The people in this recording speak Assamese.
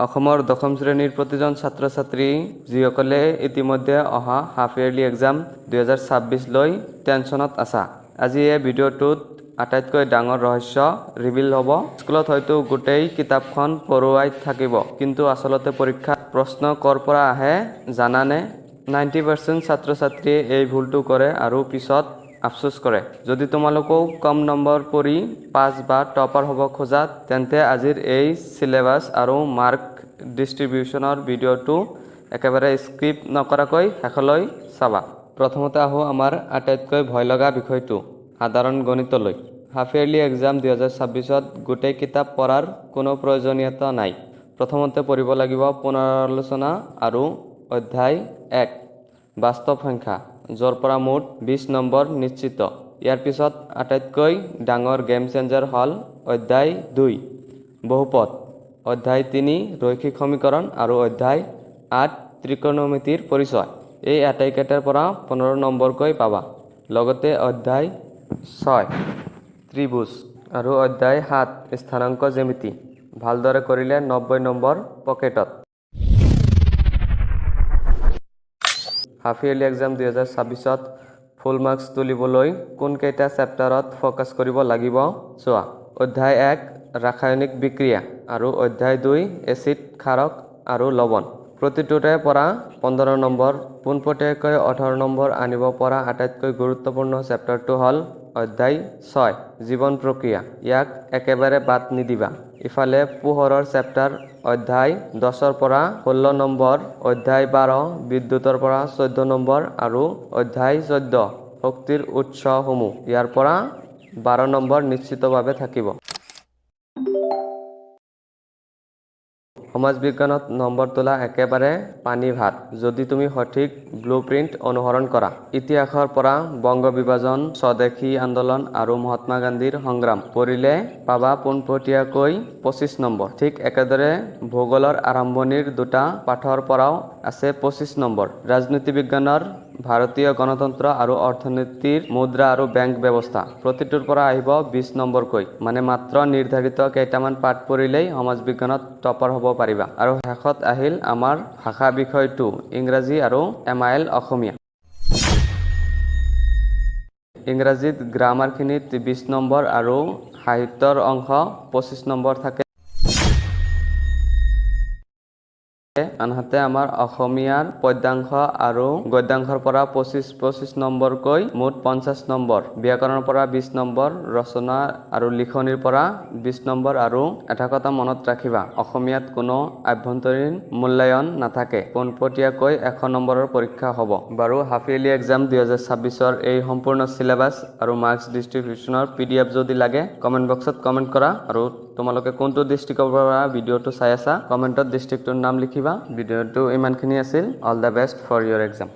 অসমৰ দশম শ্ৰেণীৰ প্ৰতিজন ছাত্ৰ ছাত্ৰী যিসকলে ইতিমধ্যে অহা হাফ ইয়াৰলি এক্সাম 2026 লৈ টেনচনত আছা। আজি এই ভিডিঅ'টোত আটাইতকৈ ডাঙৰ ৰহস্য ৰিভিল হ'ব। স্কুলত হয়তো গোটেই কিতাপখন পঢ়ুৱাই থাকিব, কিন্তু আচলতে পৰীক্ষাত প্ৰশ্ন ক'ৰ পৰা আহে জানানে? 90% ছাত্ৰ ছাত্ৰীয়ে এই ভুলটো কৰে আৰু পিছত আফচোচ কৰে। যদি তোমালোকেও কম নম্বৰ পঢ়ি পাছ বা টপাৰ হ'ব খোজা, তেন্তে আজিৰ এই সিলেবাছ আৰু মাৰ্ক ডিষ্ট্ৰিবিউচনৰ ভিডিঅ'টো একেবাৰে স্কিপ নকৰাকৈ শেষলৈ চাবা। প্ৰথমতে আহোঁ আমাৰ আটাইতকৈ ভয় লগা বিষয়টো, সাধাৰণ গণিতলৈ। হাফ ইয়াৰলি এক্সাম 2026ত গোটেই কিতাপ পঢ়াৰ কোনো প্ৰয়োজনীয়তা নাই। প্ৰথমতে পঢ়িব লাগিব পুনৰালোচনা আৰু অধ্যায় 1 বাস্তৱ সংখ্যা, য'ৰ পৰা মুঠ 20 নম্বৰ নিশ্চিত। ইয়াৰ পিছত আটাইতকৈ ডাঙৰ গেম চেঞ্জাৰ হ'ল অধ্যায় 2 বহুপদ, অধ্যায় 3 ৰৈখিক সমীকৰণ আৰু অধ্যায় 8 ত্ৰিকোণমিতিৰ পৰিচয়। এই আটাইকেইটাৰ পৰা 15 নম্বৰকৈ পাবা। লগতে অধ্যায় 6 ত্ৰিভুজ আৰু অধ্যায় 7 স্থানাংক জ্যামিতি ভালদৰে কৰিলে 90 নম্বৰ পকেটত। হাফ ইয়াৰলি এক্সাম 2026ত ফুল মাৰ্কছ তুলিবলৈ কোনকেইটা চেপ্টাৰত ফ'কাছ কৰিব লাগিব চোৱা। অধ্যায় 1 ৰাসায়নিক বিক্ৰিয়া আৰু অধ্যায় 2 এচিড, ক্ষাৰক আৰু লৱণ। প্ৰতিটোৰে পৰা 15 নম্বৰ। পোনপটীয়াকৈ 18 নম্বৰ আনিব পৰা আটাইতকৈ গুৰুত্বপূৰ্ণ চেপ্টাৰটো হ'ল অধ্যায় 6 জীৱন প্ৰক্ৰিয়া। ইয়াক একেবাৰে বাদ নিদিবা। ইফালে পোহৰৰ চেপ্টাৰ অধ্যায় 10ৰ পৰা 16 নম্বৰ, অধ্যায় 12 বিদ্যুতৰ পৰা 14 নম্বৰ আৰু অধ্যায় 14 শক্তিৰ উৎসসমূহ, ইয়াৰ পৰা 12 নম্বৰ নিশ্চিতভাৱে থাকিব। সমাজ বিজ্ঞানত নম্বৰ তোলা একেবাৰে পানী ভাত, যদি তুমি সঠিক ব্লুপ্ৰিণ্ট অনুসৰণ কৰা। ইতিহাসৰ পৰা বংগ বিভাজন, স্বদেশী আন্দোলন আৰু মহাত্মা গান্ধীৰ সংগ্ৰাম পঢ়িলে পাবা পোনপটীয়াকৈ 25 নম্বৰ। ঠিক একেদৰে ভূগোলৰ আৰম্ভণিৰ দুটা পাঠৰ পৰাও আছে 25 নম্বৰ। ৰাজনীতি বিজ্ঞানৰ ভাৰতীয় গণতন্ত্ৰ আৰু অৰ্থনীতিৰ মুদ্ৰা আৰু বেংক ব্যৱস্থা, প্ৰতিটোৰ পৰা আহিব 20 নম্বৰকৈ। মানে মাত্ৰ নিৰ্ধাৰিত কেইটামান পাঠ পঢ়িলেই সমাজ বিজ্ঞানত টপাৰ হ'ব পাৰিবা। আৰু শেষত আহিল আমাৰ ভাষা বিষয়টো, ইংৰাজী আৰু MIL অসমীয়া। ইংৰাজীত গ্ৰামাৰখিনিত 20 নম্বৰ আৰু সাহিত্যৰ অংশ 25 নম্বৰ থাকে। আনহাতে আমাৰ অসমীয়াৰ পদ্যাংশ আৰু গদ্যাংশৰ পৰা 25 নম্বৰকৈ মুঠ 50 নম্বৰ। ব্যাকৰণৰ পৰা 20 নম্বৰ, ৰচনা আৰু লিখনিৰ পৰা 20 নম্বৰ। আৰু এটা কথা মনত ৰাখিবা, অসমীয়াত কোনো আভ্যন্তৰীণ মূল্যায়ন নাথাকে, পোনপটীয়াকৈ 100 নম্বৰৰ পৰীক্ষা হ'ব। বাৰু হাফ ইয়াৰলি এক্সাম 2026ৰ এই সম্পূৰ্ণ চিলেবাছ আৰু মাৰ্কছ ডিষ্ট্ৰিবিউচনৰ PDF যদি লাগে কমেণ্ট বক্সত কমেণ্ট কৰা। আৰু তোমালোকে কোনটো ডিষ্ট্ৰিক্টৰ পৰা ভিডিঅ'টো চাই আছা কমেণ্টত ডিষ্ট্ৰিক্টটোৰ নাম লিখিবা। ভিডিঅ'টো ইমানখিনি আছিল। All the best for your exam.